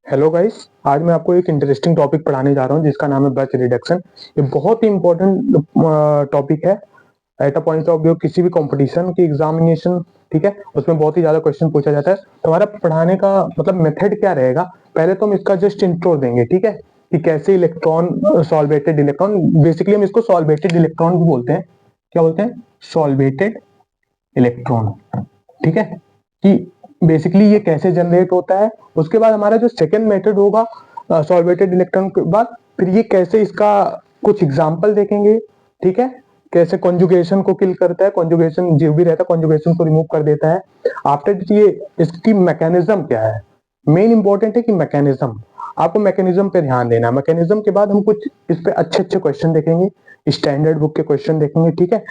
Hello guys. आज मैं आपको एक इंटरेस्टिंग टॉपिक पढ़ाने जा रहा हूं जिसका नाम है बर्थ रिडक्शन। ये बहुत ही इंपॉर्टेंट टॉपिक है at a point of view किसी भी कंपटीशन की एग्जामिनेशन। ठीक है, उसमें बहुत ही ज्यादा क्वेश्चन पूछा जाता है। तो हमारा पढ़ाने का मतलब मेथड क्या रहेगा, पहले तो हम इसका जस्ट इंट्रो देंगे, ठीक है, कि कैसे इलेक्ट्रॉन, सॉल्वेटेड इलेक्ट्रॉन, बेसिकली हम इसको सॉल्वेटेड इलेक्ट्रॉन भी बोलते हैं। क्या बोलते हैं? Solvated electron. ठीक है, कि बेसिकली ये कैसे जनरेट होता है। उसके बाद हमारा जो सेकेंड मेथड होगा सॉल्वेटेड इलेक्ट्रॉन के बाद, फिर ये कैसे इसका कुछ एग्जांपल देखेंगे। ठीक है, कैसे कॉन्जुगेशन को किल करता है, कॉन्जुगेशन जो भी रहता है कॉन्जुगेशन को रिमूव कर देता है। आफ्टर ये इसकी मैकेनिज्म क्या है, मेन इंपॉर्टेंट है कि मैकेनिज्म, आपको मैकेनिज्म पे ध्यान देना है। मैकेनिज्म के बाद हम कुछ इस पे अच्छे अच्छे क्वेश्चन देखेंगे, स्टैंडर्ड बुक के क्वेश्चन देखेंगे। ठीक है,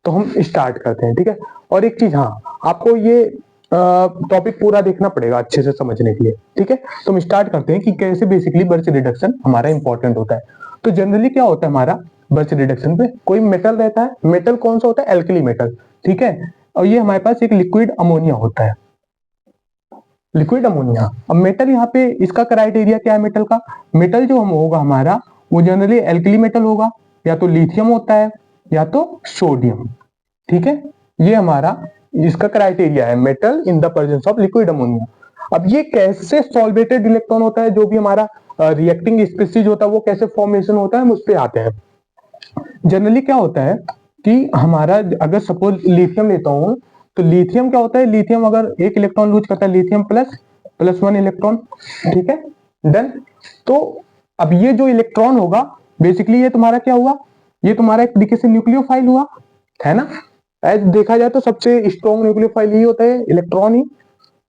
तो हम स्टार्ट करते हैं। ठीक है, और एक चीज, हाँ, आपको ये टॉपिक पूरा देखना पड़ेगा अच्छे से समझने के लिए। ठीक है, तो हम स्टार्ट करते हैं कि कैसे बेसिकली बर्च रिडक्शन हमारा इंपॉर्टेंट होता है। तो जनरली क्या होता है हमारा बर्च रिडक्शन पे, कोई मेटल रहता है। मेटल कौन सा होता है? Alkali metal. ठीक है, और ये हमारे पास एक लिक्विड अमोनिया होता है, लिक्विड अमोनिया। अब मेटल यहाँ पे इसका क्राइटेरिया क्या है मेटल का? मेटल जो हम होगा हमारा, वो जनरली एल्कली मेटल होगा, या तो लिथियम होता है या तो सोडियम। ठीक है, ये हमारा इसका क्राइटेरिया है, metal in the presence of liquid ammonia. अब ये कैसे सॉल्वेटेड इलेक्ट्रॉन होता है, जो भी हमारा रिएक्टिंग स्पीसीज होता है वो कैसे फॉर्मेशन होता है, हम उस पर आते हैं। जनरली क्या होता है कि हमारा, अगर सपोज लिथियम लेता हूं, तो लिथियम क्या होता है, लिथियम अगर एक इलेक्ट्रॉन लूज करता है, lithium plus plus one electron. ठीक है, डन। तो अब ये जो इलेक्ट्रॉन होगा, बेसिकली ये तुम्हारा क्या हुआ, ये तुम्हारा एक तरीके से न्यूक्लियोफाइल हुआ, है ना। एज देखा जाए तो सबसे स्ट्रॉन्ग न्यूक्लियोफाइल ही होता है इलेक्ट्रॉन ही।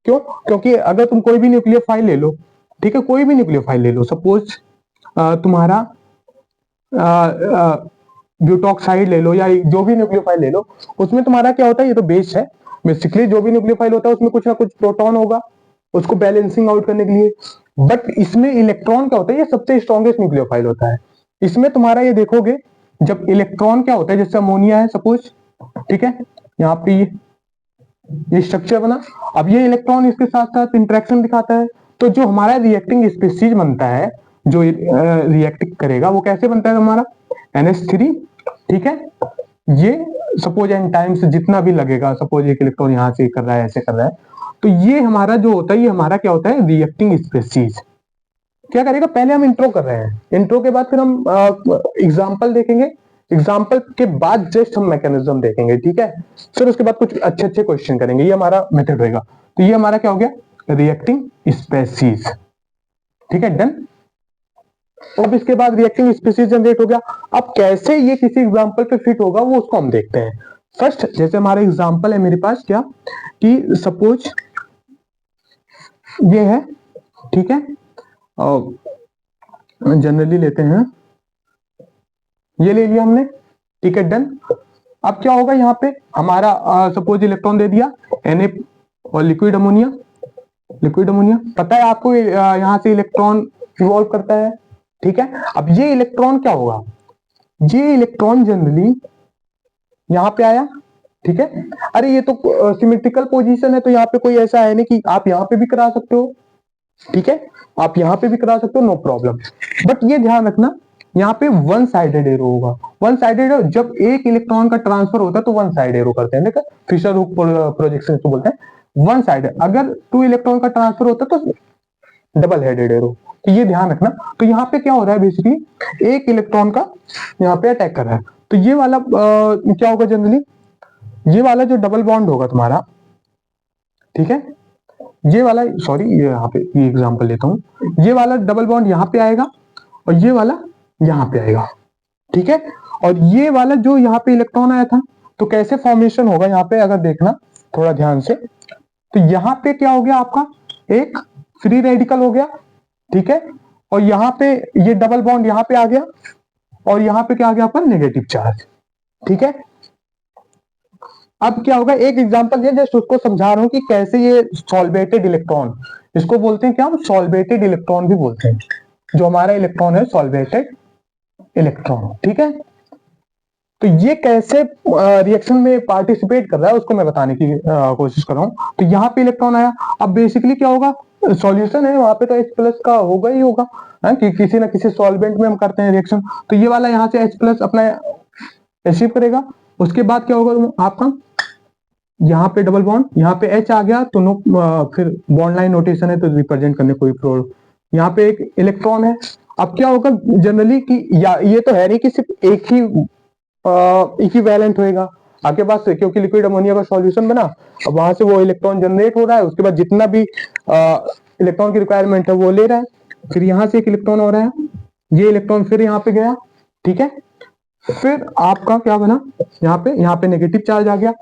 क्यों? क्योंकि अगर तुम कोई भी न्यूक्लियोफाइल ले लो, ठीक है, कोई भी न्यूक्लियोफाइल ले लो, सपोज तुम्हारा ब्यूटॉक्साइड ले लो या जो भी न्यूक्लियोफाइल ले लो, उसमें तुम्हारा क्या होता है, ये तो बेस है। बेसिकली जो भी न्यूक्लियोफाइल होता है उसमें कुछ ना कुछ प्रोटॉन होगा, उसको बैलेंसिंग आउट करने के लिए। बट इसमें इलेक्ट्रॉन क्या होता है, ये सबसे स्ट्रॉन्गेस्ट न्यूक्लियोफाइल होता है। इसमें तुम्हारा ये देखोगे, जब इलेक्ट्रॉन क्या होता है, जैसे अमोनिया है सपोज, ठीक है, यहाँ पे ये स्ट्रक्चर बना। अब ये इलेक्ट्रॉन इसके साथ साथ इंटरेक्शन दिखाता है, तो जो हमारा रिएक्टिंग स्पीसीज बनता है, जो रिएक्ट करेगा, वो कैसे बनता है हमारा NH3। ठीक है, ये सपोज एन टाइम्स जितना भी लगेगा, सपोज एक इलेक्ट्रॉन यहाँ से कर रहा है, ऐसे कर रहा है, तो ये हमारा जो होता है, ये हमारा क्या होता है, रिएक्टिंग स्पीसीज। क्या करेगा, पहले हम इंट्रो कर रहे हैं, इंट्रो के बाद फिर हम एग्जाम्पल देखेंगे, एग्जाम्पल के बाद जस्ट हम मैकेनिज्म देखेंगे। ठीक है, फिर उसके बाद कुछ अच्छे अच्छे क्वेश्चन करेंगे, ये हमारा मेथड रहेगा। तो ये हमारा क्या हो गया, रिएक्टिंग स्पेसीज। ठीक है, डन। अब इसके बाद रिएक्टिंग स्पीसीज जनरेट हो गया। अब कैसे ये किसी एग्जाम्पल पे फिट होगा, वो उसको हम देखते हैं। फर्स्ट, जैसे हमारा एग्जाम्पल है मेरे पास, क्या कि सपोज ये है, ठीक है, जनरली लेते हैं, ये ले लिया हमने। ठीक है, डन। अब क्या होगा, यहाँ पे हमारा सपोज इलेक्ट्रॉन दे दिया Na और लिक्विड अमोनिया, लिक्विड अमोनिया पता है आपको, यहाँ से इलेक्ट्रॉन इवॉल्व करता है। ठीक है, अब ये इलेक्ट्रॉन क्या होगा, ये इलेक्ट्रॉन जनरली यहाँ पे आया। ठीक है, अरे ये तो सिमेट्रिकल पोजीशन है, तो यहाँ पे कोई ऐसा है नहीं कि आप यहाँ पे भी करा सकते हो। ठीक है, आप यहाँ पे भी करा सकते हो, नो प्रॉब्लम। बट ये ध्यान रखना, यहाँ पे वन साइडेड एरो होगा। वन साइडेड, जब एक इलेक्ट्रॉन का ट्रांसफर होता है तो वन साइड एरो करते हैं, देखा, फिशर हुक प्रोजेक्शन इसको बोलते हैं, वन साइड। अगर टू इलेक्ट्रॉन का ट्रांसफर होता है तो डबल हेडेड एरो। तो ये ध्यान रखना। तो यहाँ पे क्या हो रहा है, बेसिकली एक इलेक्ट्रॉन का यहाँ पे अटैक कर रहा है, तो ये वाला क्या होगा जनरली, ये वाला जो डबल बॉन्ड होगा तुम्हारा, ठीक है, ये वाला, सॉरी, ये यहाँ पे ये एग्जांपल लेता हूँ, ये वाला डबल बॉन्ड यहाँ पे आएगा और ये वाला यहाँ पे आएगा। ठीक है, और ये वाला जो यहाँ पे इलेक्ट्रॉन आया था, तो कैसे फॉर्मेशन होगा यहाँ पे, अगर देखना थोड़ा ध्यान से, तो यहाँ पे क्या हो गया आपका, एक फ्री रेडिकल हो गया। ठीक है, और यहाँ पे ये डबल बॉन्ड यहाँ पे आ गया, और यहाँ पे क्या आ गया आपका, नेगेटिव चार्ज। ठीक है, अब क्या होगा, एक एग्जांपल ये जस्ट उसको समझा रहा हूं कि कैसे ये सॉल्वेटेड इलेक्ट्रॉन, इसको बोलते हैं क्या, हम सॉल्वेटेड इलेक्ट्रॉन भी बोलते हैं, जो हमारा इलेक्ट्रॉन है सॉल्वेटेड इलेक्ट्रॉन। ठीक है, तो ये कैसे रिएक्शन में पार्टिसिपेट कर रहा है उसको मैं बताने की कोशिश कर रहा हूं। तो यहाँ पे इलेक्ट्रॉन आया, अब बेसिकली क्या होगा, सॉल्यूशन है वहां पे तो H प्लस का होगा ही होगा, है कि किसी ना किसी सॉल्वेंट में हम करते हैं रिएक्शन, तो ये वाला यहाँ से H प्लस अपना अचीव करेगा। उसके बाद क्या होगा आपका, यहाँ पे डबल बॉन्ड, यहाँ पे H आ गया तो नो, फिर बॉन्ड लाइन नोटेशन है तो रिप्रेजेंट करने कोई प्रॉब्लम। यहाँ पे एक इलेक्ट्रॉन है। अब क्या होगा जनरली कि या ये तो है नहीं कि सिर्फ एक ही इक्विवेलेंट होएगा आपके पास, क्योंकि लिक्विड अमोनिया का सॉल्यूशन बना, अब वहां से वो इलेक्ट्रॉन जनरेट हो रहा है, उसके बाद जितना भी इलेक्ट्रॉन की रिक्वायरमेंट है वो ले रहा है, फिर यहाँ से एक इलेक्ट्रॉन हो रहा है, ये इलेक्ट्रॉन फिर यहाँ पे गया, ठीक है, फिर आपका क्या बना, यहाँ पे नेगेटिव चार्ज आ गया,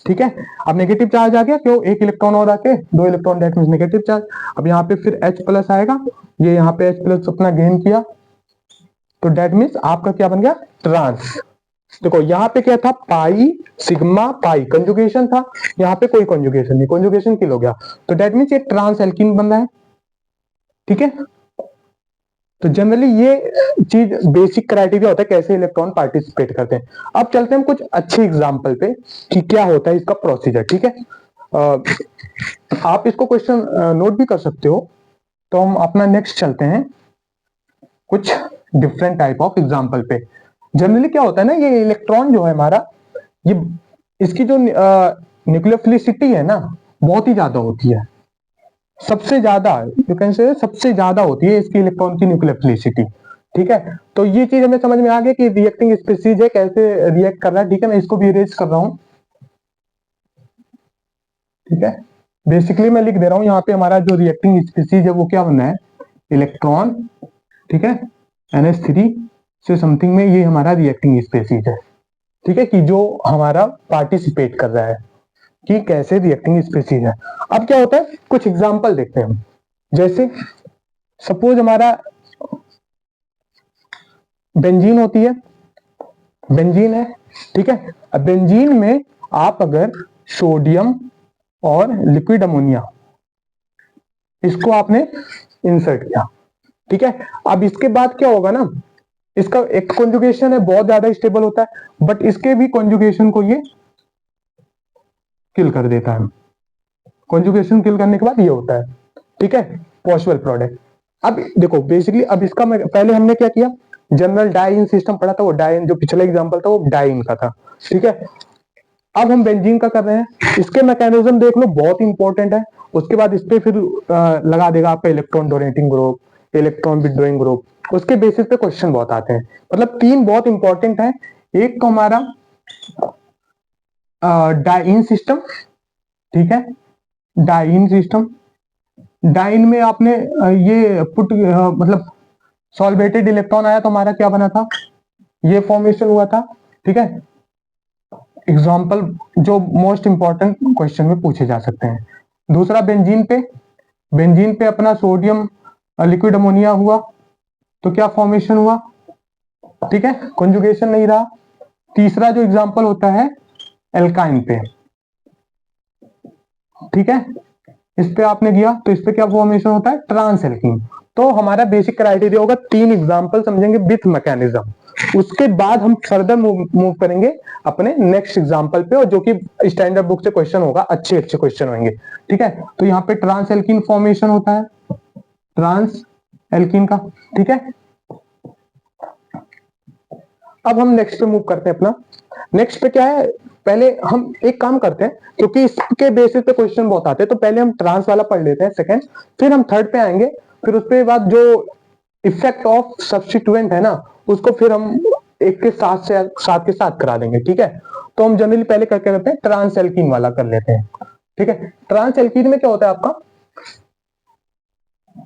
ठीक है। अब नेगेटिव चार्ज आ गया क्यों, एक इलेक्ट्रॉन और आके दो electron, that means negative charge. अब यहाँ पे फिर H प्लस आएगा, ये यहाँ पे H प्लस अपना गेन किया, तो दैट मींस आपका क्या बन गया, ट्रांस। देखो यहाँ पे क्या था, पाई सिग्मा पाई कंजुगेशन था, यहाँ पे कोई कंजुगेशन नहीं, कंजुगेशन किल हो गया, तो दैट मींस ये ट्रांस एल्कीन बन रहा है, ठीक है। तो जनरली ये चीज बेसिक क्राइटेरिया होता है कैसे इलेक्ट्रॉन पार्टिसिपेट करते हैं। अब चलते हैं हम कुछ अच्छे एग्जांपल पे कि क्या होता है इसका प्रोसीजर, ठीक है। आप इसको क्वेश्चन नोट भी कर सकते हो। तो हम अपना नेक्स्ट चलते हैं कुछ डिफरेंट टाइप ऑफ एग्जांपल पे। जनरली क्या होता है ना, ये इलेक्ट्रॉन जो है हमारा, ये इसकी जो न्यूक्लियोफिलिसिटी है ना बहुत ही ज्यादा होती है, सबसे ज्यादा यू कैन से सबसे ज्यादा होती है इसकी इलेक्ट्रॉन की न्यूक्लियोफिलिसिटी, ठीक है। तो ये चीज हमें समझ में आ गया कि रिएक्टिंग स्पीसीज है, कैसे रिएक्ट कर रहा है, ठीक है। मैं इसको भी इरेज कर रहा हूं, ठीक है। बेसिकली मैं लिख दे रहा हूं यहाँ पे हमारा जो रिएक्टिंग स्पीसीज है वो क्या बनना है, इलेक्ट्रॉन, ठीक है, NH3 से समथिंग में, ये हमारा रिएक्टिंग स्पीसीज है, ठीक है, कि जो हमारा पार्टिसिपेट कर रहा है कि कैसे रिएक्टिंग स्पीसीज है। अब क्या होता है, कुछ एग्जांपल देखते हैं हम। जैसे सपोज हमारा बेंजीन होती है, बेंजीन है, ठीक है। अब बेंजीन में आप अगर सोडियम और लिक्विड अमोनिया इसको आपने इंसर्ट किया, ठीक है। अब इसके बाद क्या होगा ना, इसका एक कॉन्जुगेशन है बहुत ज्यादा स्टेबल होता है, बट इसके भी कॉन्जुगेशन को ये किल कर देता है। कॉन्जुगेशन किल करने के बाद ये होता है, ठीक है, पॉसिबल प्रोडक्ट। अब देखो बेसिकली, अब इसका पहले हमने क्या किया, जनरल डाइन सिस्टम पढ़ा था, वो डाइन जो पिछला एग्जांपल था वो डाइन का था, ठीक है। अब हम बेंजीन का कर रहे हैं, इसके मैकेनिज्म देख लो बहुत इंपॉर्टेंट है। उसके बाद इस पे फिर लगा देगा आपका electron donating group, electron withdrawing group, उसके बेसिस पे क्वेश्चन बहुत आते हैं। मतलब तीन बहुत इंपॉर्टेंट है, एक तो हमारा डाइन सिस्टम, ठीक है, डाइन सिस्टम। डाइन में आपने ये पुट मतलब सॉल्वेटेड इलेक्ट्रॉन आया तो हमारा क्या बना था, ये फॉर्मेशन हुआ था, ठीक है। एग्जाम्पल जो मोस्ट इंपॉर्टेंट क्वेश्चन में पूछे जा सकते हैं। दूसरा बेंजीन पे, बेंजीन पे अपना सोडियम लिक्विड अमोनिया हुआ तो क्या फॉर्मेशन हुआ, ठीक है, कॉन्जुगेशन नहीं रहा। तीसरा जो एग्जाम्पल होता है एल्काइन पे, ठीक है, इस पे आपने किया तो इस पे क्या फॉर्मेशन होता है, ट्रांस एल्कीन। तो हमारा बेसिक क्राइटेरिया होगा, तीन एग्जाम्पल समझेंगे विथ मैकेनिज्म, उसके बाद हम फर्दर मूव करेंगे अपने नेक्स्ट एग्जाम्पल पे, और जो कि स्टैंडर्ड बुक से क्वेश्चन होगा, अच्छे अच्छे क्वेश्चन होंगे, ठीक है। तो यहाँ पे ट्रांस एल्कीन फॉर्मेशन होता है, ट्रांस एल्कीन का, ठीक है। अब हम नेक्स्ट पे मूव करते हैं अपना। नेक्स्ट पे क्या है, पहले हम एक काम करते हैं क्योंकि इसके बेसिस पे क्वेश्चन बहुत आते हैं, तो पहले हम ट्रांस वाला पढ़ लेते हैं सेकंड, फिर हम थर्ड पे आएंगे, फिर उसके बाद जो इफेक्ट ऑफ सब्स्टिट्यूएंट है ना उसको फिर हम एक के साथ से साथ के साथ करा देंगे, ठीक है। तो हम जनरली पहले करके करते हैं ट्रांस एल्कीन वाला कर लेते हैं, ठीक है। ट्रांस एल्कीन में क्या होता है आपका,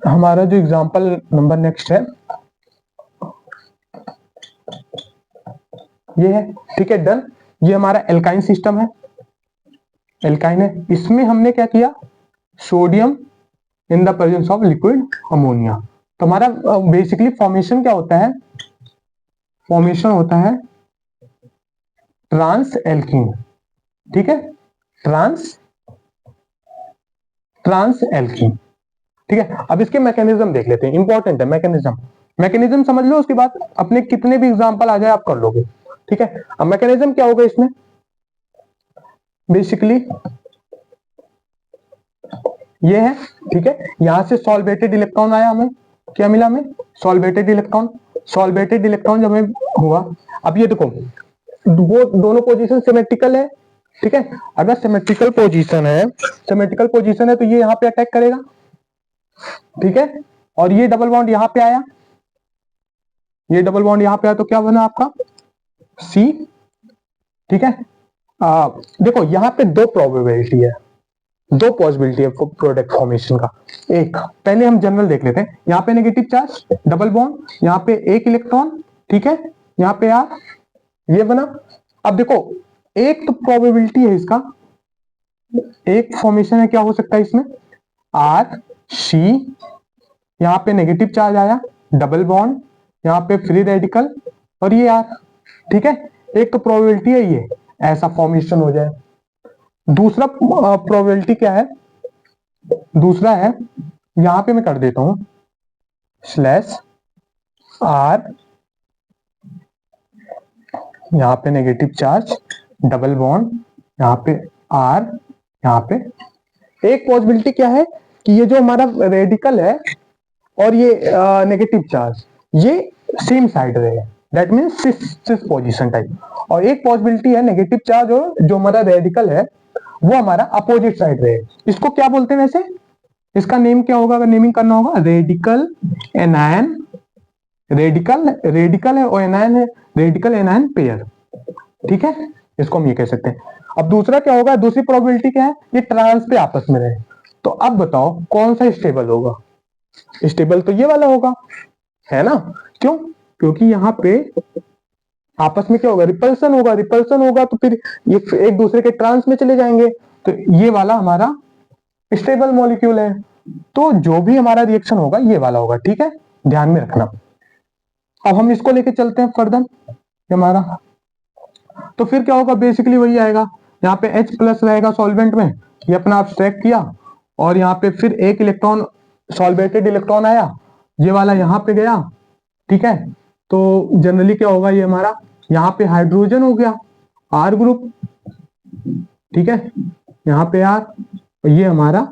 हमारा जो एग्जाम्पल नंबर नेक्स्ट है ये है, ठीक है, डन। ये हमारा एल्काइन सिस्टम है, एल्काइन है, इसमें हमने क्या किया, sodium in the presence of liquid ammonia. तो हमारा बेसिकली फॉर्मेशन क्या होता है, फॉर्मेशन होता है ट्रांस एल्कीन, ठीक है, ट्रांस एल्कीन, ठीक है। अब इसके मैकेनिज्म देख लेते हैं, इंपॉर्टेंट है मैकेनिज्म, मैकेनिज्म समझ लो, उसके बाद अपने कितने भी एग्जांपल आ जाए आप कर लोगे, ठीक है। अब मैकेनिज्म क्या होगा इसमें, बेसिकली ये है, ठीक है। यहां से सॉल्वेटेड इलेक्ट्रॉन आया, हमें क्या मिला, हमें सॉल्वेटेड इलेक्ट्रॉन। सॉल्वेटेड इलेक्ट्रॉन जब हमें हुआ, अब ये देखो वो दोनों पोजीशन सिमेट्रिकल है, ठीक है। अगर सिमेट्रिकल पोजीशन है, सिमेट्रिकल पोजीशन है तो ये यहां पे अटैक करेगा, ठीक है। और ये डबल बॉन्ड यहां पे आया, ये डबल बॉन्ड यहां पे आया तो क्या बना आपका सी, ठीक है। देखो यहां पे दो प्रोबेबिलिटी है, दो पॉसिबिलिटी है प्रोडक्ट फॉर्मेशन का। एक पहले हम जनरल देख लेते हैं, यहाँ पे नेगेटिव चार्ज डबल बॉन्ड, यहाँ पे एक इलेक्ट्रॉन, ठीक है, यहाँ पे आर, ये बना। अब देखो एक तो प्रोबेबिलिटी है इसका, एक फॉर्मेशन है, क्या हो सकता है इसमें, आर सी, यहाँ पे नेगेटिव चार्ज आया, डबल बॉन्ड, यहाँ पे फ्री रेडिकल और ये आर, ठीक है। एक तो प्रोबेबिलिटी है ये ऐसा फॉर्मेशन हो जाए। दूसरा प्रोबेबिलिटी क्या है, दूसरा है यहां पे मैं कर देता हूं स्लैश आर, यहां पे नेगेटिव चार्ज डबल बॉन्ड, यहाँ पे आर, यहाँ पे एक पॉसिबिलिटी क्या है कि ये जो हमारा रेडिकल है और ये नेगेटिव चार्ज ये सेम साइड रहे, that means cis position type. और एक पॉसिबिलिटी है नेगेटिव चार्ज और जो हमारा रेडिकल है वो हमारा अपोजिट साइड रहे। इसको क्या बोलते हैं वैसे, इसका नेम क्या होगा, अगर नेमिंग करना होगा, रेडिकल एनायन, रेडिकल रेडिकल है और एनायन है, रेडिकल एनायन पेयर, ठीक है। इसको हम ये कह सकते हैं। अब दूसरा क्या होगा, दूसरी प्रोबेबिलिटी क्या है, ये ट्रांस पे आपस में रहे। तो अब बताओ कौन सा स्टेबल होगा, स्टेबल तो ये वाला होगा, है ना। क्यों, क्योंकि यहाँ पे आपस में क्या होगा, रिपल्सन होगा, रिपल्सन होगा तो फिर ये एक दूसरे के ट्रांस में चले जाएंगे, तो ये वाला हमारा स्टेबल मॉलिक्यूल है। तो जो भी हमारा रिएक्शन होगा ये वाला होगा, ठीक है, ध्यान में रखना। अब हम इसको लेके चलते हैं फर्दर हमारा, तो फिर क्या होगा, बेसिकली वही आएगा, यहाँ पे H प्लस रहेगा सॉल्वेंट में, ये अपना अब्स्ट्रैक्ट किया, और यहाँ पे फिर एक इलेक्ट्रॉन सॉल्वेटेड इलेक्ट्रॉन आया, ये वाला यहाँ पे गया, ठीक है। तो जनरली क्या होगा, ये हमारा यहाँ पे हाइड्रोजन हो गया आर ग्रुप, ठीक है, यहाँ पे आर, ये हमारा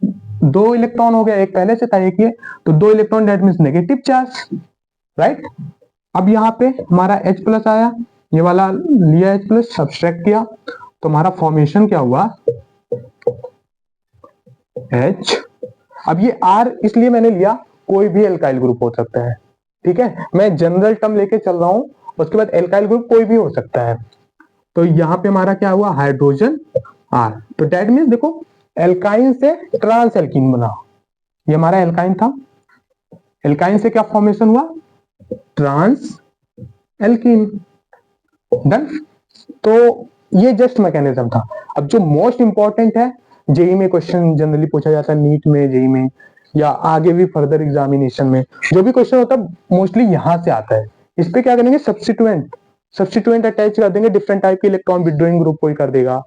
दो इलेक्ट्रॉन हो गया, एक पहले से था एक ये, तो दो electron that means negative charge, right. अब यहाँ पे हमारा H प्लस आया, ये वाला लिया H प्लस, सब्सट्रैक्ट किया, तो हमारा फॉर्मेशन क्या हुआ H। अब ये R इसलिए मैंने लिया, कोई भी एल्काइल ग्रुप हो सकता है, ठीक है, मैं जनरल टर्म लेके चल रहा हूं, उसके बाद एल्काइल ग्रुप कोई भी हो सकता है। तो यहाँ पे हमारा क्या हुआ, हाइड्रोजन R, तो दैट मीन्स देखो एल्काइन से ट्रांस एल्कीन बना, ये हमारा एल्काइन था, एल्काइन से क्या फॉर्मेशन हुआ, ट्रांस एल्कीन, डन। तो ये जस्ट मैकेनिज्म था। अब जो मोस्ट इंपॉर्टेंट है, जेई में क्वेश्चन जनरली पूछा जाता है, नीट में, जेई में, या आगे भी फर्दर एग्जामिनेशन में जो भी क्वेश्चन होता है मोस्टली यहां से आता है। इस पे क्या करेंगे, सब्स्टिट्यूएंट, सब्स्टिट्यूएंट अटैच कर देंगे, डिफरेंट टाइप के इलेक्ट्रॉन विड्रॉइंग ग्रुप कोई कर देगा,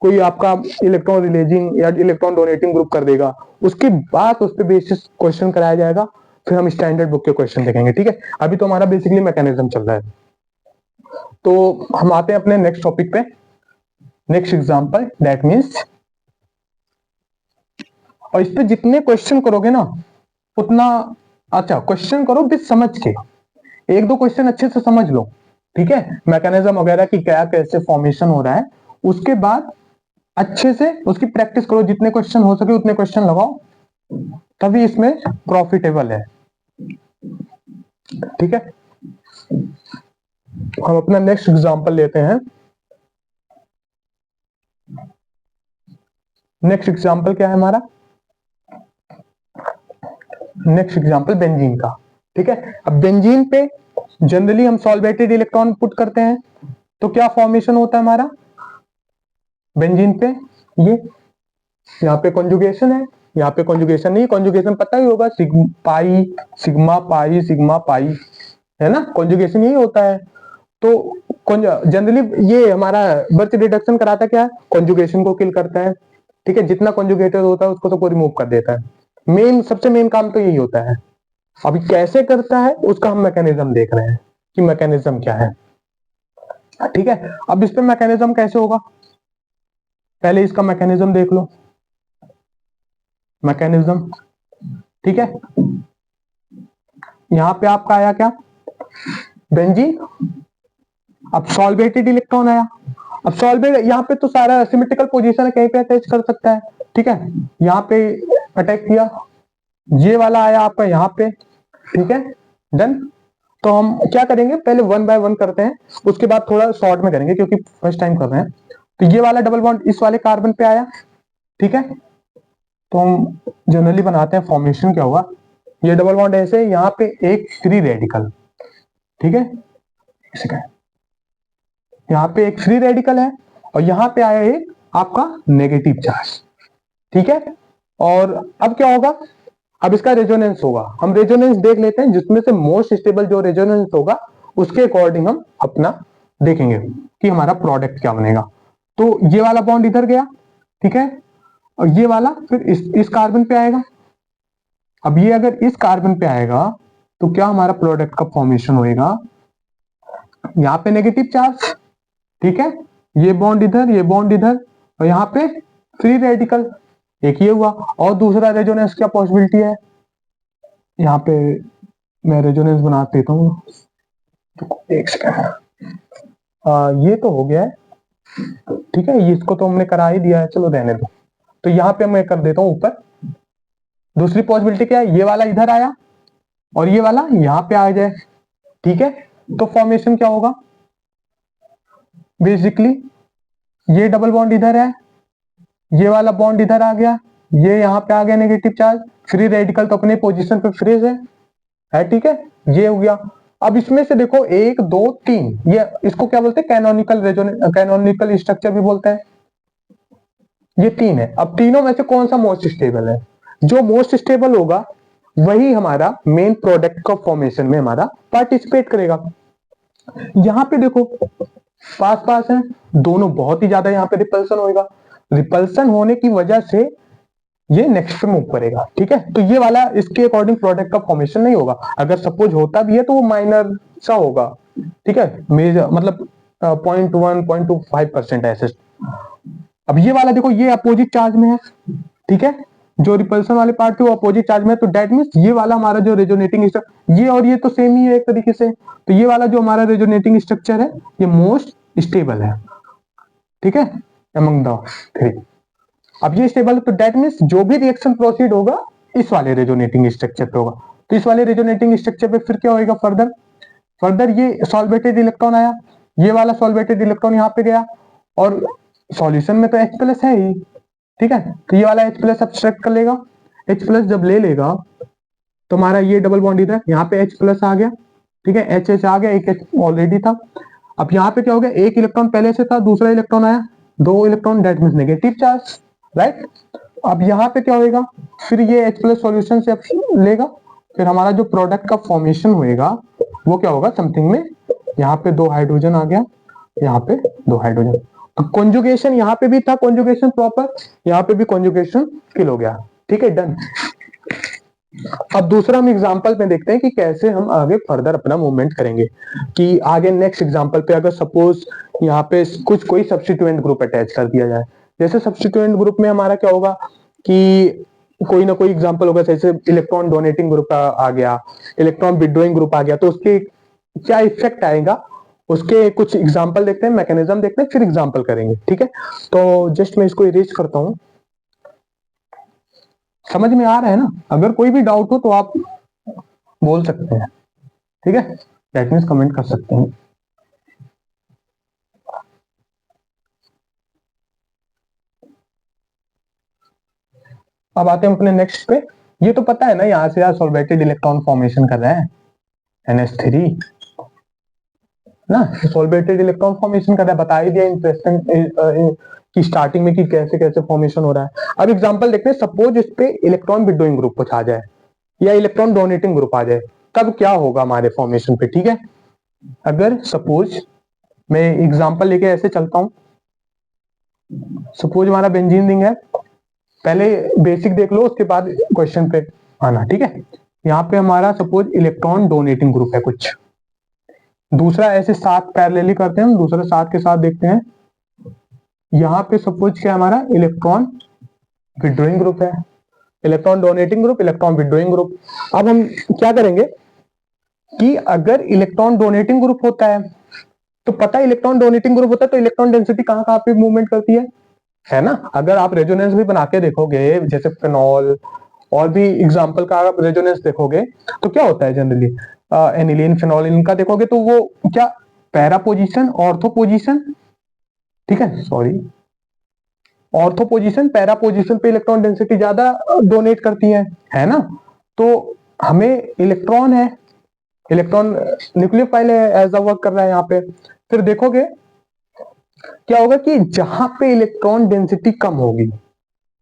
कोई आपका इलेक्ट्रॉन रिलीजिंग या इलेक्ट्रॉन डोनेटिंग ग्रुप कर देगा, उसके बाद उस पर बेसिस क्वेश्चन कराया जाएगा, फिर हम स्टैंडर्ड बुक के क्वेश्चन देखेंगे, ठीक है। अभी तो हमारा बेसिकली मैकेनिज्म चल रहा है। तो हम आते हैं अपने नेक्स्ट टॉपिक पे, नेक्स्ट एग्जांपल, दैट मींस, और इस पे जितने क्वेश्चन करोगे ना उतना अच्छा, क्वेश्चन करो विद समझ के, एक दो क्वेश्चन अच्छे से समझ लो, ठीक है, मैकेनिज्म वगैरह की क्या कैसे फॉर्मेशन हो रहा है, उसके बाद अच्छे से उसकी प्रैक्टिस करो, जितने क्वेश्चन हो सके उतने क्वेश्चन लगाओ, तभी इसमें प्रॉफिटेबल है, ठीक है। हम अपना नेक्स्ट एग्जांपल लेते हैं। नेक्स्ट एग्जांपल क्या है हमारा, नेक्स्ट एग्जांपल बेंजीन का, ठीक है। अब बेंजीन पे जनरली हम सॉल्वेटेड इलेक्ट्रॉन पुट करते हैं, तो क्या फॉर्मेशन होता है हमारा बेंजीन पे, ये यहाँ पे कॉन्जुगेशन है, यहाँ पे कॉन्जुगेशन नहीं, कॉन्जुगेशन पता ही होगा, pi sigma pi sigma pi, है ना, कॉन्जुगेशन यही होता है। तो जनरली ये हमारा बर्थ रिडक्शन कराता क्या है, कॉन्जुगेशन को किल करता है, ठीक है, जितना कॉन्जुगेटेड होता है उसको तो रिमूव कर देता है, मेन सबसे मेन काम तो यही होता है। अभी कैसे करता है उसका हम मैकेनिज्म देख रहे हैं कि मैकेनिज्म क्या है, ठीक है। अब इस पे मैकेनिज्म कैसे होगा, पहले इसका मैकेनिज्म देख लो। मैकेनिज्म, ठीक है। यहां पे आपका आया क्या, बेंजीन। अब सॉल्वेटेड इलेक्ट्रॉन आया। अब सॉल्वेट यहाँ पे तो सारा सिमेट्रिकल पोजीशन है, कहीं पे अटैच कर सकता है, ठीक है। यहाँ पे अटैक किया, ये वाला आया आपका यहाँ पे, ठीक है, डन। तो हम क्या करेंगे, पहले वन बाय वन करते हैं, उसके बाद थोड़ा शॉर्ट में करेंगे क्योंकि फर्स्ट टाइम कर रहे हैं। तो ये वाला डबल बॉन्ड इस वाले कार्बन पे आया, ठीक है। तो हम जनरली बनाते हैं, फॉर्मेशन क्या हुआ, ये डबल बॉन्ड ऐसे, यहाँ पे एक फ्री रेडिकल, ठीक है, यहाँ पे एक फ्री रेडिकल है और यहाँ पे आया एक आपका नेगेटिव चार्ज, ठीक है। और अब क्या होगा, अब इसका रेजोनेंस होगा, हम रेजोनेंस देख लेते हैं, जिसमें से मोस्ट स्टेबल जो रेजोनेंस होगा उसके अकॉर्डिंग हम अपना देखेंगे कि हमारा प्रोडक्ट क्या बनेगा। तो ये वाला बॉन्ड इधर गया, ठीक है, और ये वाला फिर इस कार्बन पे आएगा। अब ये अगर इस कार्बन पे आएगा तो क्या हमारा प्रोडक्ट का फॉर्मेशन होएगा, यहाँ पे नेगेटिव चार्ज, ठीक है, ये बॉन्ड इधर, ये बॉन्ड इधर, और यहाँ पे फ्री रेडिकल, एक ये हुआ। और दूसरा रेजोनेंस क्या पॉसिबिलिटी है, यहाँ पे मैं रेजोनेंस बना देता हूँ, एक सेकंड, ये तो हो गया है, ठीक है, इसको तो हमने करा ही दिया है, चलो रहने दो। तो यहाँ पे मैं कर देता हूँ ऊपर। दूसरी पॉसिबिलिटी क्या है, ये वाला इधर आया और ये वाला यहाँ पे आ जाए, ठीक है। तो फॉर्मेशन क्या होगा, बेसिकली ये डबल बॉन्ड इधर है, ये वाला बॉन्ड इधर आ गया, ये यहाँ पे आ गया नेगेटिव चार्ज, फ्री रेडिकल तो अपने पोजीशन पे फ्रीज है, ठीक है, ये हो गया। अब इसमें से देखो 1 2 3, ये इसको क्या बोलते हैं, कैनोनिकल स्ट्रक्चर भी बोलते हैं। ये 3 है। अब तीनों में से कौन सा मोस्ट स्टेबल है, जो मोस्ट स्टेबल होगा वही हमारा मेन प्रोडक्ट का फॉर्मेशन में हमारा पार्टिसिपेट करेगा। यहाँ पे देखो पास पास है दोनों, बहुत ही ज्यादा यहाँ पे रिपल्सन होगा, रिपल्सन होने की वजह से ये नेक्स्ट पे मूव करेगा, ठीक है। तो ये वाला इसके अकॉर्डिंग प्रोडक्ट का फॉर्मेशन नहीं होगा, अगर सपोज होता भी है तो वो माइनर सा होगा, ठीक है, मेजर मतलब 0.1-0.25% ऐसे। अब ये वाला देखो, ये अपोजिट चार्ज में है, ठीक है, जो रिपल्सन वाले पार्ट थे वो अपोजिट चार्ज में है, तो डेट मीन्स ये वाला हमारा जो रेजोनेटिंग स्ट्रक्चर, ये और ये तो सेम ही है एक तरीके से, तो ये वाला जो हमारा रेजोनेटिंग स्ट्रक्चर है ये मोस्ट स्टेबल है, ठीक है, अमंग द 3। अब ये स्टेबल है तो डेट मीन्स जो भी रिएक्शन प्रोसीड होगा इस वाले रेजोनेटिंग स्ट्रक्चर पे होगा। तो इस वाले रेजोनेटिंग स्ट्रक्चर पे फिर क्या होगा, फर्दर ये सॉल्वेटेड इलेक्ट्रॉन आया, ये वाला सॉल्वेटेड इलेक्ट्रॉन यहाँ पे गया, और सॉल्यूशन में तो H+ है ही, ठीक है, तो ये वाला H+ सब्सट्रैक्ट कर लेगा, H+ जब ले लेगा तो हमारा ये डबल बॉन्ड इधर, यहाँ पे H+ आ गया, ठीक है, H आ गया, एक H ऑलरेडी था। अब यहाँ पे क्या हो गया, एक इलेक्ट्रॉन पहले से था, दूसरा इलेक्ट्रॉन आया, 2 electron, that means negative charge, right. अब यहाँ पे क्या होगा, फिर ये H+ सॉल्यूशन से लेगा, फिर हमारा जो प्रोडक्ट का फॉर्मेशन होएगा वो क्या होगा, समथिंग में यहाँ पे 2 हाइड्रोजन आ गया, यहाँ पे 2 हाइड्रोजन, तो कॉन्जुगेशन यहाँ पे भी था, कॉन्जुगेशन प्रॉपर, यहाँ पे भी कॉन्जुगेशन किल हो गया, ठीक है, डन। अब दूसरा हम एग्जांपल में देखते हैं कि कैसे हम आगे फर्दर अपना मूवमेंट करेंगे, कि आगे नेक्स्ट एग्जांपल पे अगर सपोज यहाँ पे कुछ कोई सब्स्टिट्यूएंट ग्रुप अटैच कर दिया जाए, जैसे सब्स्टिट्यूएंट ग्रुप में हमारा क्या होगा कि कोई ना कोई एग्जांपल होगा, जैसे इलेक्ट्रॉन डोनेटिंग ग्रुप आ गया, इलेक्ट्रॉन विड्रॉइंग ग्रुप आ गया, तो उसके क्या इफेक्ट आएगा, उसके कुछ एग्जांपल देखते हैं, मैकेनिज्म देखते हैं, फिर एग्जांपल करेंगे, ठीक है। तो जस्ट मैं इसको इरेज करता हूं, समझ में आ रहा है ना, अगर कोई भी डाउट हो तो आप बोल सकते हैं, ठीक है, दैट मीन्स कमेंट कर सकते हैं। अब आते हैं अपने नेक्स्ट पे, ये तो पता है ना, यहाँ से यार सॉल्वेटेड इलेक्ट्रॉन फॉर्मेशन कर रहे हैं NH3 ना, सॉल्वेटेड इलेक्ट्रॉन फॉर्मेशन कर रहा है, बता ही दिया इंटरेस्टिंग कि स्टार्टिंग में कि कैसे कैसे फॉर्मेशन हो रहा है। अब एग्जांपल देखते हैं, सपोज इस पे इलेक्ट्रॉन विड्रॉइंग ग्रुप कुछ आ जाए या इलेक्ट्रॉन डोनेटिंग ग्रुप आ जाए, तब क्या होगा हमारे फॉर्मेशन पे, ठीक है। अगर सपोज मैं एग्जांपल लेके ऐसे चलता हूं, सपोज हमारा बेंजीन रिंग है, पहले बेसिक देख लो उसके बाद क्वेश्चन पे आना, ठीक है। यहाँ पे हमारा सपोज इलेक्ट्रॉन डोनेटिंग ग्रुप है कुछ, दूसरा ऐसे 7 पैरेलली करते हैं हम, दूसरा 7 के साथ देखते हैं, यहाँ पे सपोज क्या हमारा इलेक्ट्रॉन विड्रॉइंग ग्रुप है, electron donating group, electron withdrawing group. अब हम क्या करेंगे कि अगर इलेक्ट्रॉन डोनेटिंग ग्रुप होता है तो पता है इलेक्ट्रॉन डोनेटिंग ग्रुप होता है तो इलेक्ट्रॉन डेंसिटी कहां कहां पे मूवमेंट करती है ना। अगर आप रेजोनेंस भी बना के देखोगे जैसे फिनॉल और भी एग्जांपल का आप रेजोनेंस देखोगे तो क्या होता है जनरली, एनिलीन फिनोलिन का देखोगे तो वो क्या पैरा पोजीशन ऑर्थो पोजीशन, ठीक है sorry, ortho position para position पे इलेक्ट्रॉन डेंसिटी ज्यादा डोनेट करती है ना। तो हमें इलेक्ट्रॉन है, इलेक्ट्रॉन न्यूक्लियोफाइल है, एज अ वर्क कर रहा है यहाँ पे। फिर देखोगे क्या होगा कि जहां पे इलेक्ट्रॉन डेंसिटी कम होगी,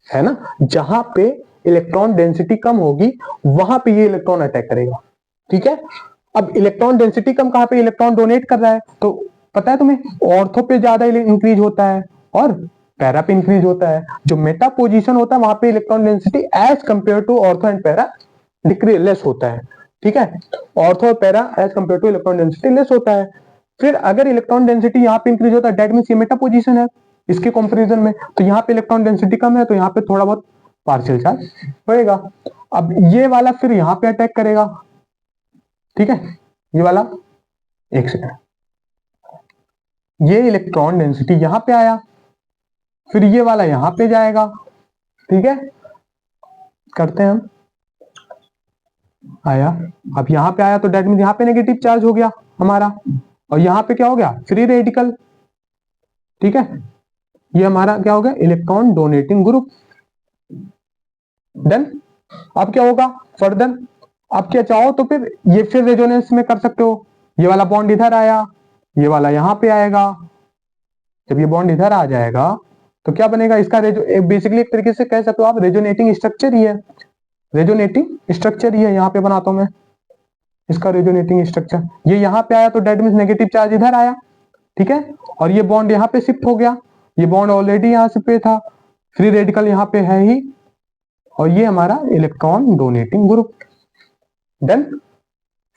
है ना, जहां पे इलेक्ट्रॉन डेंसिटी कम होगी वहां पे ये इलेक्ट्रॉन अटैक करेगा, ठीक है। अब इलेक्ट्रॉन डेंसिटी कम कहां पे, इलेक्ट्रॉन डोनेट कर रहा है तो पता है तुम्हें ऑर्थो पे ज्यादा इंक्रीज होता है और पैरा पे इंक्रीज होता है। जो मेटा पोजीशन होता है वहां पे electron density as compared to ortho and para decrease less होता है, ठीक है। ऑर्थो और para as compared to electron density less होता है। फिर अगर इलेक्ट्रॉन डेंसिटी यहाँ पे इंक्रीज होता है डेट मींस ये मेटा पोजीशन है इसके कंपैरिजन में, तो यहाँ पे इलेक्ट्रॉन डेंसिटी कम है तो यहाँ पे थोड़ा बहुत पार्शियल चार्ज होएगा। अब ये वाला फिर यहाँ पे अटैक करेगा, ठीक है, ये वाला, एक सेकेंड, ये इलेक्ट्रॉन डेंसिटी यहाँ पे आया, फिर ये वाला यहाँ पे जाएगा, ठीक है, करते हैं हम, आया, अब यहाँ पे आया तो डेट मींस यहाँ पे नेगेटिव चार्ज हो गया हमारा, और यहाँ पे क्या हो गया फ्री रेडिकल, ठीक है। ये हमारा क्या हो गया इलेक्ट्रॉन डोनेटिंग ग्रुप। डन। अब क्या होगा फर्दर, आप क्या चाहो तो फिर ये फिर रेजोनेंस में कर सकते हो, ये वाला बॉन्ड इधर आया, ये वाला यहां पे आएगा, जब ये बॉन्ड इधर आ जाएगा तो क्या बनेगा इसका बेसिकली एक तरीके से कह सकते हो आप रेजोनेटिंग स्ट्रक्चर ही है, रेजोनेटिंग स्ट्रक्चर ही है, यहाँ पे बनाता हूं मैं इसका रेजोनेटिंग स्ट्रक्चर। ये यहाँ पे आया तो डेट मींस नेगेटिव चार्ज इधर आया, ठीक है, और ये बॉन्ड यहाँ पे शिफ्ट हो गया, ये बॉन्ड ऑलरेडी यहाँ से पे था, फ्री रेडिकल यहाँ पे है ही, और ये हमारा इलेक्ट्रॉन डोनेटिंग ग्रुप। डन।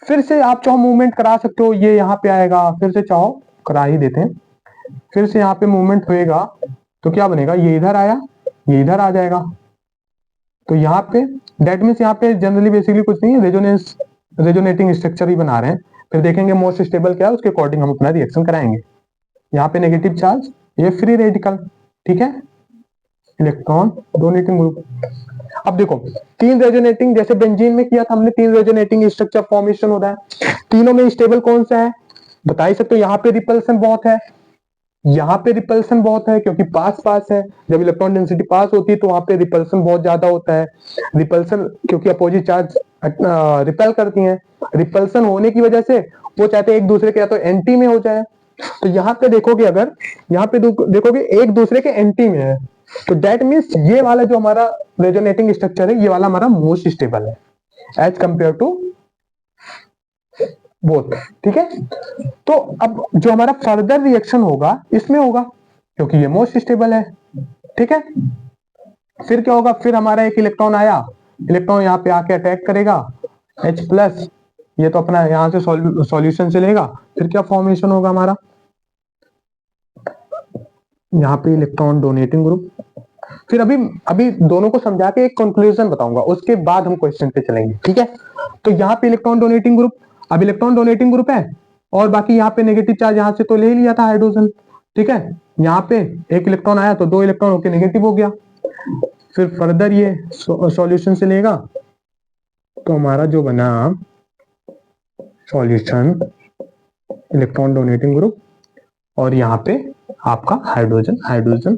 फिर से आप चाहो मूवमेंट करा सकते हो, ये यहाँ पे आएगा, फिर से चाहो करा ही देते हैं, फिर से यहाँ पे मूवमेंट होएगा तो क्या बनेगा, ये इधर आया, ये इधर आ जाएगा, तो यहाँ पे डेट मींस यहाँ पे जनरली बेसिकली कुछ नहीं है, रेजोनेंस रेजोनेटिंग स्ट्रक्चर ही बना रहे हैं। फिर देखेंगे मोस्ट स्टेबल क्या है, उसके अकॉर्डिंग हम अपना रिएक्शन कराएंगे। यहाँ पे नेगेटिव चार्ज, ये फ्री रेडिकल, ठीक है, इलेक्ट्रॉन डोनेटिंग ग्रुप। अब देखो तीन रेजोनेटिंग, जैसे बेंजीन में किया था हमने, तीन रेजोनेटिंग स्ट्रक्चर फॉर्मेशन हो रहा है, तीनों में स्टेबल कौन सा है बता ही सकते हो। यहाँ पे रिपल्सन बहुत है, यहाँ पे रिपल्सन बहुत है क्योंकि पास पास है, जब इलेक्ट्रॉन डेंसिटी पास होती है तो वहां पे रिपल्सन बहुत ज्यादा होता है। रिपल्सन क्योंकि अपोजिट चार्ज रिपेल करती हैं, रिपल्सन होने की वजह से वो चाहते हैं एक दूसरे के या तो एंटी में हो जाए, तो यहाँ पे देखोगे अगर यहाँ पे देखोगे एक दूसरे के एंटी में है, तो डेट मीन्स ये वाला जो हमारा रेजोनेटिंग स्ट्रक्चर है ये वाला हमारा मोस्ट स्टेबल है एज कंपेयर टू बोथ, ठीक है। तो अब जो हमारा फर्दर रिएक्शन होगा इसमें होगा क्योंकि ये मोस्ट स्टेबल है, ठीक है। फिर क्या होगा, फिर हमारा एक इलेक्ट्रॉन आया, इलेक्ट्रॉन यहाँ पे आके अटैक करेगा H प्लस, ये तो अपना यहाँ से सॉल्यूशन से लेगा, फिर क्या फॉर्मेशन होगा हमारा, यहाँ पे इलेक्ट्रॉन डोनेटिंग ग्रुप। फिर अभी दोनों को समझा के एक कंक्लूजन बताऊंगा, उसके बाद हम क्वेश्चन पे चलेंगे, ठीक है। तो यहाँ पे इलेक्ट्रॉन डोनेटिंग ग्रुप, अब इलेक्ट्रॉन डोनेटिंग ग्रुप है और बाकी यहाँ पे नेगेटिव चार्ज यहाँ से तो ले लिया था हाइड्रोजन, ठीक है। यहाँ पे एक इलेक्ट्रॉन आया तो दो इलेक्ट्रॉन होके नेगेटिव हो गया, फिर फर्दर ये सॉल्यूशन से लेगा तो हमारा जो बना सॉल्यूशन इलेक्ट्रॉन डोनेटिंग ग्रुप और यहाँ पे आपका हाइड्रोजन हाइड्रोजन,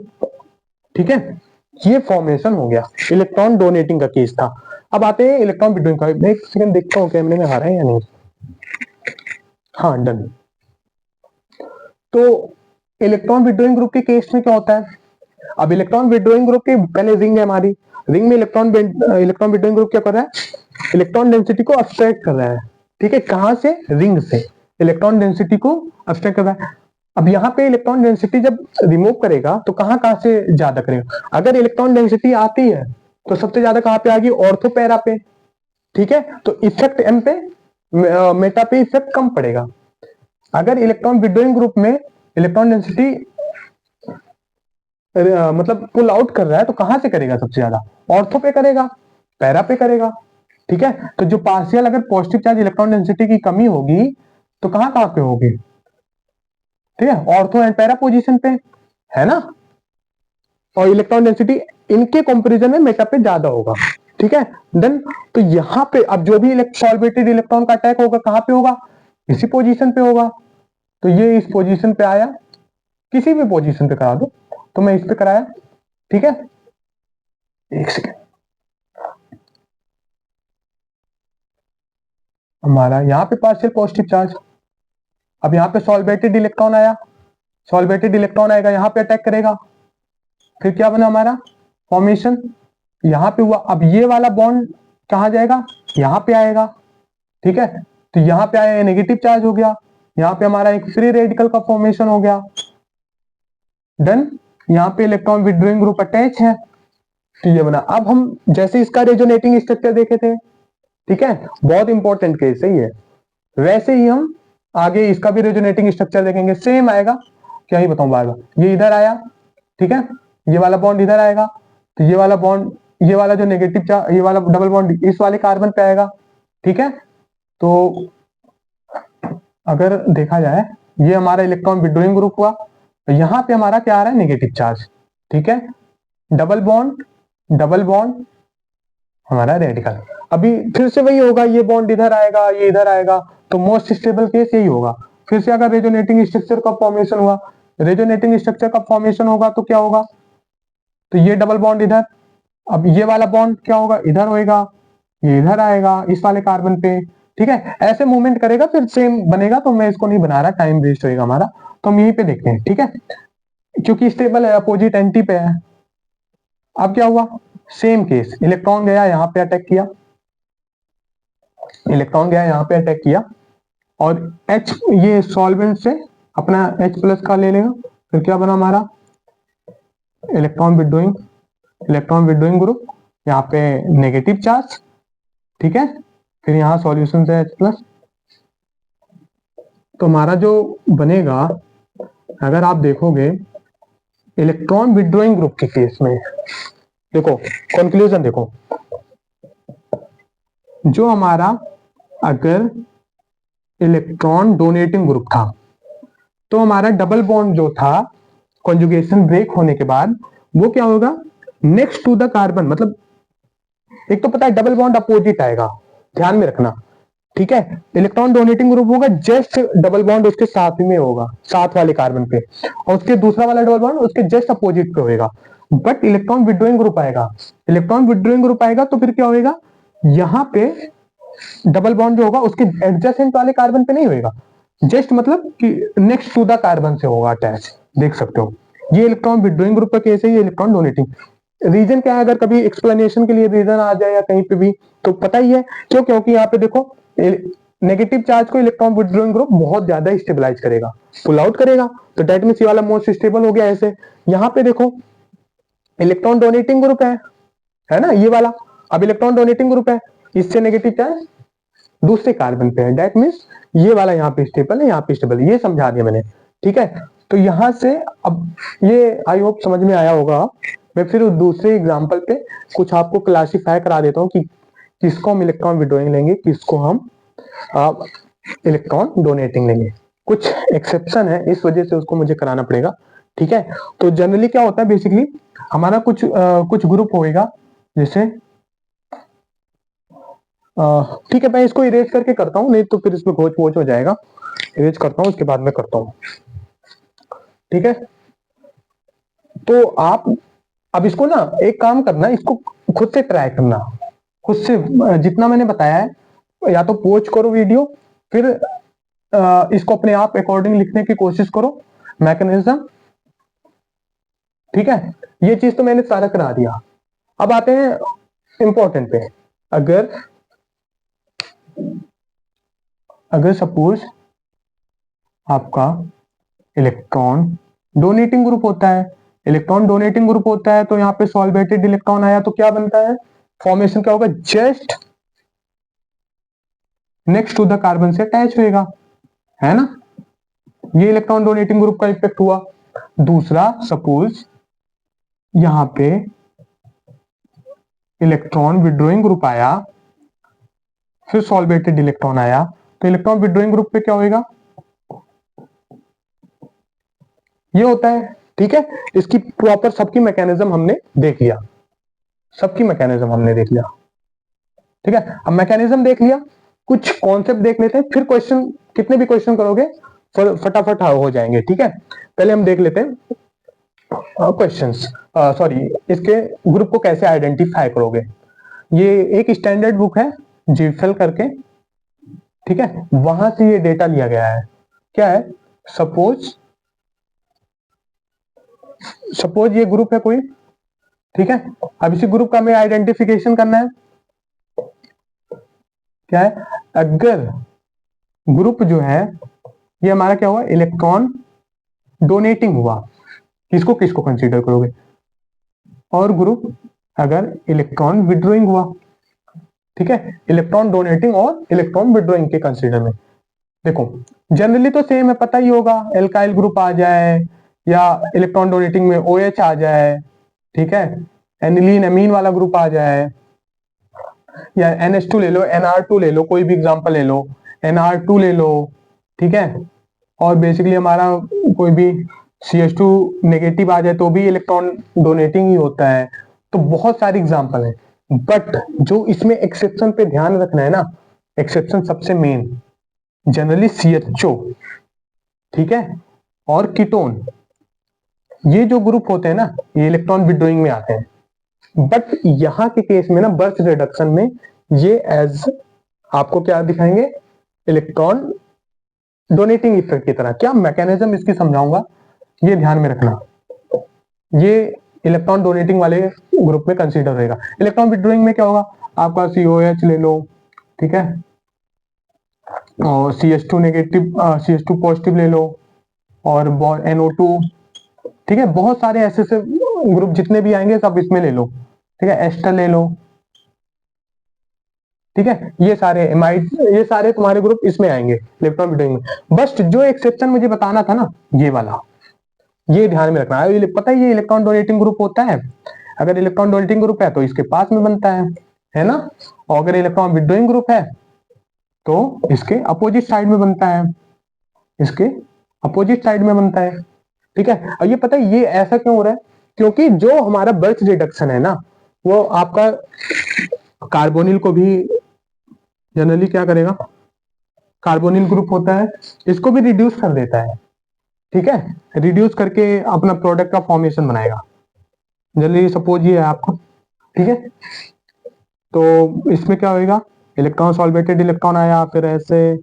ठीक है। ये फॉर्मेशन हो गया, इलेक्ट्रॉन डोनेटिंग का केस था। अब आते हैं इलेक्ट्रॉन विड्रॉइंग का, मैं एक सेकंड देखता हूँ कैमरे में आ रहा है या नहीं, हाँ डन। तो इलेक्ट्रॉन विड्रॉइंग ग्रुप के केस में क्या होता है, अब इलेक्ट्रॉन विड्रॉइंग ग्रुप के पहले रिंग है हमारी, रिंग में इलेक्ट्रॉन विड्रॉइंग ग्रुप क्या कर रहा है, इलेक्ट्रॉन डेंसिटी को अब्स्ट्रैक्ट कर रहा है, ठीक है, कहां से, रिंग से इलेक्ट्रॉन डेंसिटी को अब्स्ट्रैक्ट कर रहा है। अब यहाँ पे इलेक्ट्रॉन डेंसिटी जब रिमूव करेगा तो कहां से ज्यादा करेगा, अगर इलेक्ट्रॉन डेंसिटी आती है तो सबसे ज्यादा कहां पे आएगी, ऑर्थो पैरा पे, ठीक है, तो इफेक्ट एम पे मेटा पे इफेक्ट कम पड़ेगा। अगर इलेक्ट्रॉन विड्रॉइंग ग्रुप में इलेक्ट्रॉन डेंसिटी मतलब पुल आउट कर रहा है तो कहां से करेगा सबसे ज्यादा, ऑर्थो पे करेगा, पैरा पे करेगा। ठीक है, तो जो पार्शियल अगर पॉजिटिव चार्ज इलेक्ट्रॉन डेंसिटी की कमी होगी तो कहां कहां पे होगी, ठीक है, ऑर्थो एंड पैरा पोजीशन पे, है ना, और इलेक्ट्रॉन डेंसिटी इनके कंपैरिजन में मेटा पे ज्यादा होगा। ठीक है, देन तो यहां पे अब जो भी सॉल्वेटेड इलेक्ट्रॉन का अटैक होगा कहां पे होगा, इसी पोजीशन पे होगा। तो ये इस पोजीशन पे आया, किसी भी पोजीशन पे करा दो, तो मैं इस पे कराया। ठीक है, एक सेकेंड, हमारा यहाँ पे पार्शियल पॉजिटिव चार्ज, अब यहाँ पे सॉल्वेटेड इलेक्ट्रॉन आया, सॉल्वेटेड इलेक्ट्रॉन आएगा यहाँ पे अटैक करेगा, फिर क्या बना हमारा फॉर्मेशन, यहाँ पे हुआ। अब ये वाला बॉन्ड कहाँ जाएगा, यहाँ पे आएगा। ठीक है, तो यहाँ पे आया नेगेटिव चार्ज हो गया, यहाँ पे हमारा एक फ्री रेडिकल का फॉर्मेशन हो गया। डन, यहाँ पे इलेक्ट्रॉन विथड्रॉइंग ग्रुप अटैच है, तो ये बना। अब हम जैसे इसका रेजोनेटिंग स्ट्रक्चर देखे थे, ठीक है, बहुत इंपॉर्टेंट केस है ये, वैसे ही हम आगे इसका भी रेजोनेटिंग स्ट्रक्चर देखेंगे, सेम आएगा। क्या ही बताऊं बार बार, ये इधर आया, ठीक है, ये वाला बॉन्ड इधर आएगा, तो ये वाला बॉन्ड, ये वाला जो नेगेटिव चार्ज, ये वाला डबल बॉन्ड इस वाले कार्बन पे आएगा। ठीक है, तो अगर देखा जाए ये हमारा इलेक्ट्रॉन विथड्रॉइंग ग्रुप हुआ, तो यहाँ पे हमारा क्या आ रहा है, नेगेटिव चार्ज। ठीक है, डबल बॉन्ड, डबल बॉन्ड हमारा रेडिकल। अभी फिर से वही होगा, ये बॉन्ड इधर आएगा, ये इधर आएगा, तो मोस्ट स्टेबल केस यही होगा। फिर से अगर रेजोनेटिंग स्ट्रक्चर का फॉर्मेशन हुआ, रेजोनेटिंग स्ट्रक्चर का फॉर्मेशन होगा तो क्या होगा, तो ये डबल बॉन्ड इधर, अब ये वाला बॉन्ड क्या होगा, इधर होएगा, ये इधर आएगा इस वाले कार्बन पे। ठीक है, ऐसे मूवमेंट करेगा, फिर सेम बनेगा। तो मैं इसको नहीं बना रहा, टाइम वेस्ट होएगा हमारा, तो हम यहीं पे देखते हैं। ठीक है, क्योंकि स्टेबल है, अपोजिट एंटी पे है। अब क्या हुआ, सेम केस, इलेक्ट्रॉन गया यहाँ पे अटैक किया, इलेक्ट्रॉन गया यहाँ पे अटैक किया, और H ये सॉल्वेंट से अपना H प्लस का ले लेगा, फिर क्या बना हमारा electron withdrawing, electron withdrawing group, यहाँ पे नेगेटिव चार्ज। ठीक है, फिर यहाँ सॉल्यूशन से H प्लस, तो हमारा जो बनेगा, अगर आप देखोगे इलेक्ट्रॉन विथड्रॉइंग ग्रुप के केस में, देखो कंक्लूजन देखो, जो हमारा अगर इलेक्ट्रॉन डोनेटिंग ग्रुप था, तो हमारा डबल बॉन्ड जो था कॉन्जुगेशन ब्रेक होने के बाद वो क्या होगा, नेक्स्ट टू द कार्बन, मतलब एक तो पता है डबल बॉन्ड अपोजिट आएगा, ध्यान में रखना। ठीक है, इलेक्ट्रॉन डोनेटिंग ग्रुप होगा, जस्ट डबल बॉन्ड उसके साथ में होगा, साथ वाले कार्बन पे, और उसके दूसरा वाला डबल बॉन्ड उसके जस्ट अपोजिट पे होगा। बट इलेक्ट्रॉन विथड्रॉइंग ग्रुप आएगा, इलेक्ट्रॉन विथड्रॉइंग ग्रुप आएगा, तो फिर क्या होगा, यहाँ पे डबल बॉन्ड जो होगा उसके एडजेसेंट वाले कार्बन पे नहीं होगा, जस्ट मतलब कि नेक्स्ट टू द कार्बन से होगा अटैच। देख सकते हो, ये इलेक्ट्रॉन विथड्रॉइंग ग्रुप का केस है, ये इलेक्ट्रॉन डोनेटिंग। रीजन क्या है, अगर कभी एक्सप्लेनेशन के लिए रीजन आ जाए या कहीं पे भी, तो पता ही है क्यों, क्योंकि यहाँ पे देखो नेगेटिव चार्ज को इलेक्ट्रॉन विथड्रॉइंग ग्रुप बहुत ज्यादा स्टेबलाइज करेगा, पुल आउट करेगा, तो डेट मींस ये वाला मोस्ट स्टेबल हो गया। ऐसे यहाँ पे देखो इलेक्ट्रॉन डोनेटिंग ग्रुप है ना, ये वाला, अब इलेक्ट्रॉन डोनेटिंग ग्रुप है, इससे नेगेटिव चार्ज दूसरे कार्बन पे है, डेट मींस ये वाला यहाँ पे स्टेबल है, यहाँ पे स्टेबल है, ये समझा दिया मैंने। ठीक है, तो यहां से अब ये आई होप समझ में आया होगा। मैं फिर दूसरे एग्जांपल पे कुछ आपको क्लासिफाई करा देता हूँ कि किसको हम इलेक्ट्रॉन विड्रॉइंग लेंगे, किसको हम इलेक्ट्रॉन डोनेटिंग लेंगे। कुछ एक्सेप्शन है, इस वजह से उसको मुझे कराना पड़ेगा। ठीक है, तो जनरली क्या होता है, बेसिकली हमारा कुछ ग्रुप होएगा, जैसे ठीक है, मैं इसको इरेज करके करता हूँ, नहीं तो फिर इसमें घोच वोच हो जाएगा। इरेज करता हूँ, उसके बाद में करता हूँ। ठीक है, तो आप अब इसको ना एक काम करना, इसको खुद से ट्राई करना, खुद से जितना मैंने बताया है, या तो पोच करो वीडियो, फिर इसको अपने आप अकॉर्डिंग लिखने की कोशिश करो, मैकेनिज्म। ठीक है, ये चीज तो मैंने सारा करा दिया। अब आते हैं इंपॉर्टेंट पे। अगर सपोज आपका इलेक्ट्रॉन डोनेटिंग ग्रुप होता है, इलेक्ट्रॉन डोनेटिंग ग्रुप होता है, तो यहाँ पे सॉल्वेटेड इलेक्ट्रॉन आया, तो क्या बनता है, फॉर्मेशन क्या होगा, just next to the carbon से अटैच होएगा, है ना। ये इलेक्ट्रॉन डोनेटिंग ग्रुप का इफेक्ट हुआ। दूसरा, सपोज यहाँ पे इलेक्ट्रॉन विड्रॉइंग ग्रुप आया, फिर सॉल्वेटेड इलेक्ट्रॉन आया, तो इलेक्ट्रॉन विड्रॉइंग ग्रुप पे क्या होगा, ये होता है। ठीक है, इसकी प्रॉपर सबकी मैकेनिज्म हमने देख लिया, सबकी मैकेनिज्म हमने देख लिया। ठीक है, अब मैकेनिज्म देख लिया, कुछ कॉन्सेप्ट देख लेते हैं, फिर क्वेश्चन, कितने भी क्वेश्चन करोगे फटाफट हो जाएंगे। ठीक है, पहले हम देख लेते हैं क्वेश्चंस, सॉरी, इसके ग्रुप को कैसे आइडेंटिफाई करोगे। ये एक स्टैंडर्ड बुक है जीफेल करके, ठीक है, वहां से ये डेटा लिया गया है। क्या है, सपोज ये ग्रुप है कोई, ठीक है, अब इसी ग्रुप का हमें आइडेंटिफिकेशन करना है। क्या है, अगर ग्रुप जो है ये हमारा क्या हुआ, इलेक्ट्रॉन डोनेटिंग हुआ, किसको किसको कंसीडर करोगे, और ग्रुप अगर इलेक्ट्रॉन विड्रॉइंग हुआ। ठीक है, इलेक्ट्रॉन डोनेटिंग और इलेक्ट्रॉन विड्रॉइंग के कंसीडर में देखो, जनरली तो सेम है, पता ही होगा, एल्काइल ग्रुप आ जाए या इलेक्ट्रॉन डोनेटिंग में OH आ जाए, ठीक है, एनिलीन अमीन वाला ग्रुप आ जाए, या NH2 ले लो, NR2 ले लो, कोई भी एग्जांपल ले लो, NR2 ले लो। ठीक है, और बेसिकली हमारा कोई भी CH2 नेगेटिव आ जाए तो भी इलेक्ट्रॉन डोनेटिंग ही होता है। तो बहुत सारे एग्जांपल है, बट जो इसमें एक्सेप्शन पे ध्यान रखना है ना, एक्सेप्शन सबसे मेन जनरली CHO, ठीक है, और कीटोन, ये जो ग्रुप होते हैं ना, ये इलेक्ट्रॉन विड्रॉइंग में आते हैं। बट यहां के केस में ना, बर्थ रिडक्शन में ये एज आपको क्या दिखाएंगे, इलेक्ट्रॉन डोनेटिंग इफेक्ट की तरह। क्या मैकेनिज्म इसकी समझाऊंगा, ये ध्यान में रखना, ये इलेक्ट्रॉन डोनेटिंग वाले ग्रुप में कंसीडर रहेगा। इलेक्ट्रॉन विड्रॉइंग में क्या होगा, आपका COH ले लो, ठीक है, और CH2 नेगेटिव, CH2 पॉजिटिव ले लो, और NO2, ठीक है, बहुत सारे ऐसे से ग्रुप जितने भी आएंगे सब इसमें ले लो। ठीक है, एस्टर ले लो, ठीक है, ये सारे एमाइड, ये सारे तुम्हारे ग्रुप इसमें आएंगे इलेक्ट्रॉन विड्रॉइंग में। बस जो एक्सेप्शन मुझे बताना था ना, ये वाला, ये ध्यान में रखना है। पता है ये इलेक्ट्रॉन डोनेटिंग ग्रुप होता है, अगर इलेक्ट्रॉन डोनेटिंग ग्रुप है तो इसके पास में बनता है ना, और अगर इलेक्ट्रॉन विड्रॉइंग ग्रुप है तो इसके अपोजिट साइड में बनता है, इसके अपोजिट साइड में बनता है। ठीक है, और ये पता है ये ऐसा क्यों हो रहा है, क्योंकि जो हमारा बर्थ रिडक्शन है ना, वो आपका कार्बोनिल को भी जनरली क्या करेगा, कार्बोनिल ग्रुप होता है, इसको भी रिड्यूस कर देता है। ठीक है, रिड्यूस करके अपना प्रोडक्ट का फॉर्मेशन बनाएगा। जनरली सपोज ये है आपको, ठीक है, तो इसमें क्या होगा, इलेक्ट्रॉन सॉल्वेटेड इलेक्ट्रॉन आया, फिर ऐसे,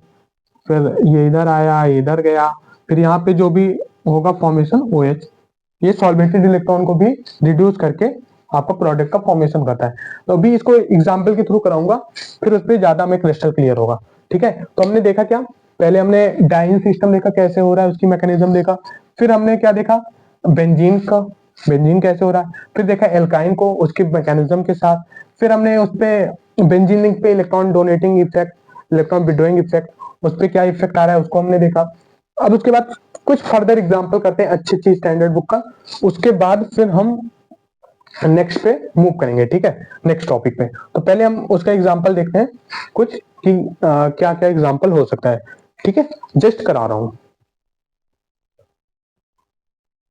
फिर ये इधर आया, इधर गया, फिर यहाँ पे जो भी होगा फॉर्मेशन OH, ये सॉल्वेटेड इलेक्ट्रॉन को भी रिड्यूस करके आपका प्रोडक्ट का फॉर्मेशन करता है। तो अभी इसको एग्जांपल के थ्रू कराऊंगा, फिर उस पर ज्यादा में क्रिस्टल क्लियर होगा। ठीक है, तो हमने देखा क्या, पहले हमने डाइन सिस्टम देखा कैसे हो रहा है, उसकी मैकेनिज्म देखा, फिर हमने क्या देखा, बेंजीन का, बेंजीन कैसे हो रहा है, फिर देखा एल्काइन को उसके मैकेनिज्म के साथ, फिर हमने उस पे बेंजीन लिंक पे electron donating effect, electron withdrawing effect, उस पर क्या इफेक्ट आ रहा है उसको हमने देखा। अब उसके बाद कुछ फर्दर एग्जांपल करते हैं अच्छी अच्छी स्टैंडर्ड बुक का, उसके बाद फिर हम नेक्स्ट पे मूव करेंगे। ठीक है, नेक्स्ट टॉपिक पे, तो पहले हम उसका एग्जांपल देखते हैं कुछ कि क्या क्या एग्जांपल हो सकता है। ठीक है, जस्ट करा रहा हूं।